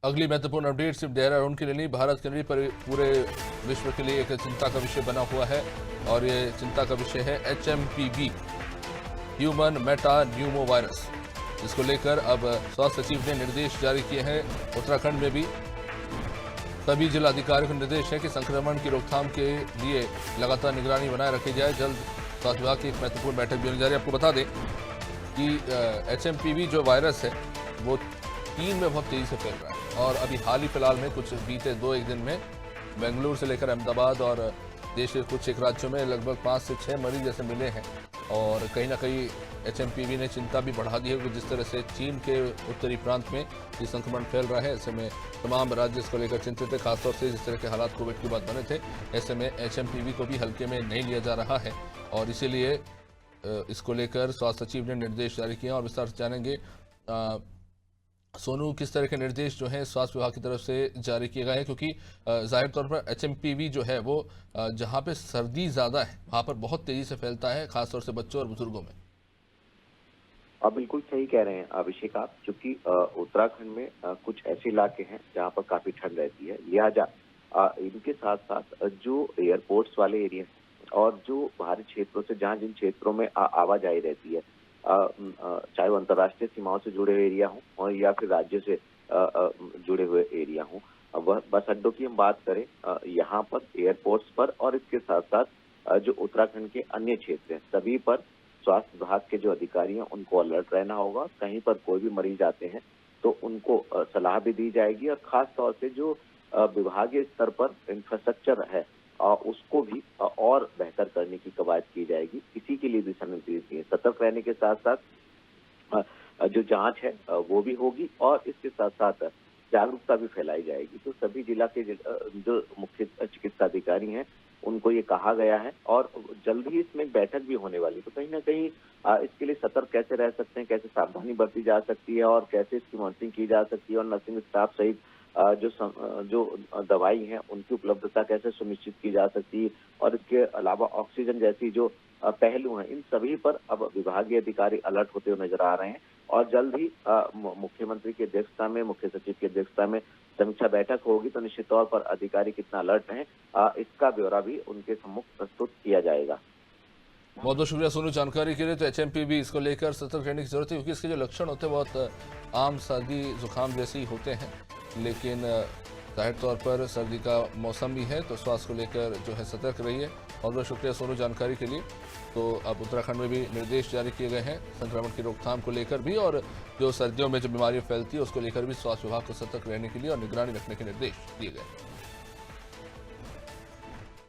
अगली महत्वपूर्ण अपडेट सिर्फ देहरादून के लिए नहीं, भारत के लिए पूरे विश्व के लिए एक चिंता का विषय बना हुआ है और ये चिंता का विषय है HMPV, human Meta Numa virus. इसको लेकर अब स्वास्थ्य सचिव ने निर्देश जारी किए हैं। उत्तराखंड में भी सभी जिलाधिकारियों को निर्देश है कि संक्रमण की रोकथाम के लिए लगातार निगरानी बनाए रखी जाए। जल्द स्वास्थ्य विभाग की एक महत्वपूर्ण बैठक भी होने जा रही है। आपको बता दें कि HMPV जो वायरस है वो चीन में बहुत तेजी से फैल रहा है और अभी हाल ही फिलहाल में कुछ बीते 2-1 दिन में बेंगलुरु से लेकर अहमदाबाद और देश के कुछ एक राज्यों में लगभग 5 से 6 मरीज जैसे मिले हैं। और कहीं ना कहीं HMPV ने चिंता भी बढ़ा दी है कि जिस तरह से चीन के उत्तरी प्रांत में ये संक्रमण फैल रहा है, ऐसे में तमाम राज्य इसको लेकर चिंतित है। खासतौर से जिस तरह के हालात कोविड के बाद बने थे, ऐसे में HMPV को भी हल्के में नहीं लिया जा रहा है और इसीलिए इसको लेकर स्वास्थ्य सचिव ने निर्देश जारी किए और विस्तार से जानेंगे। सोनू, किस तरह के निर्देश जो हैं स्वास्थ्य विभाग की तरफ से जारी किए गए हैं, क्योंकि जाहिर तौर पर HMPV जो है वो जहां पे सर्दी ज्यादा है वहां पर बहुत तेजी से फैलता है, खासतौर से बच्चों और बुजुर्गों में। आप बिल्कुल सही कह रहे हैं अभिषेक आप, क्योंकि उत्तराखंड में कुछ ऐसे इलाके हैं जहां पर काफी ठंड रहती है, लिहाजा इनके साथ साथ जो एयरपोर्ट्स वाले एरिया और जो बाहरी क्षेत्रों से जहां जिन क्षेत्रों में आवाजाही रहती है, चाहे वो अंतर्राष्ट्रीय सीमाओं से जुड़े हुए एरिया हों और या फिर राज्य से जुड़े हुए एरिया हों, वह बस अड्डों की हम बात करें, यहाँ पर एयरपोर्ट्स पर और इसके साथ साथ जो उत्तराखंड के अन्य क्षेत्र हैं सभी पर स्वास्थ्य विभाग के जो अधिकारी हैं उनको अलर्ट रहना होगा। कहीं पर कोई भी मरीज आते हैं तो उनको सलाह भी दी जाएगी और खास तौर से जो विभागीय स्तर पर इंफ्रास्ट्रक्चर है उसको भी और बेहतर करने की कवायद की जाएगी। इसी के लिए दिशा निर्देश दिए। सतर्क रहने के साथ साथ जो जांच है वो भी होगी और इसके साथ साथ जागरूकता भी फैलाई जाएगी। तो सभी जिला के जो मुख्य चिकित्सा अधिकारी हैं उनको ये कहा गया है और जल्द ही इसमें एक बैठक भी होने वाली। तो कहीं ना कहीं इसके लिए सतर्क कैसे रह सकते हैं, कैसे सावधानी बरती जा सकती है और कैसे इसकी मॉनिटरिंग की जा सकती है और नर्सिंग स्टाफ सहित जो दवाई है उनकी उपलब्धता कैसे सुनिश्चित की जा सकती है और इसके अलावा ऑक्सीजन जैसी जो पहलू हैं, इन सभी पर अब विभागीय अधिकारी अलर्ट होते हुए नजर आ रहे हैं और जल्द ही मुख्यमंत्री की अध्यक्षता में, मुख्य सचिव की अध्यक्षता में समीक्षा बैठक होगी। तो निश्चित तौर पर अधिकारी कितना अलर्ट हैं इसका ब्यौरा भी उनके सम्मुख प्रस्तुत किया जाएगा। बहुत बहुत शुक्रिया सोनू जानकारी के लिए। तो HMPV इसको लेकर सतर्क रहने की जरूरत है, क्योंकि इसके जो लक्षण होते हैं बहुत आम सर्दी जुकाम जैसे ही होते हैं, लेकिन जाहिर तौर पर सर्दी का मौसम भी है तो स्वास्थ्य को लेकर जो है सतर्क रहिए। बहुत बहुत शुक्रिया सोनू जानकारी के लिए। तो अब उत्तराखंड में भी निर्देश जारी किए गए हैं संक्रमण की रोकथाम को लेकर भी और जो सर्दियों में जो बीमारियां फैलती है उसको लेकर भी स्वास्थ्य विभाग को सतर्क रहने के लिए और निगरानी रखने के निर्देश दिए गए।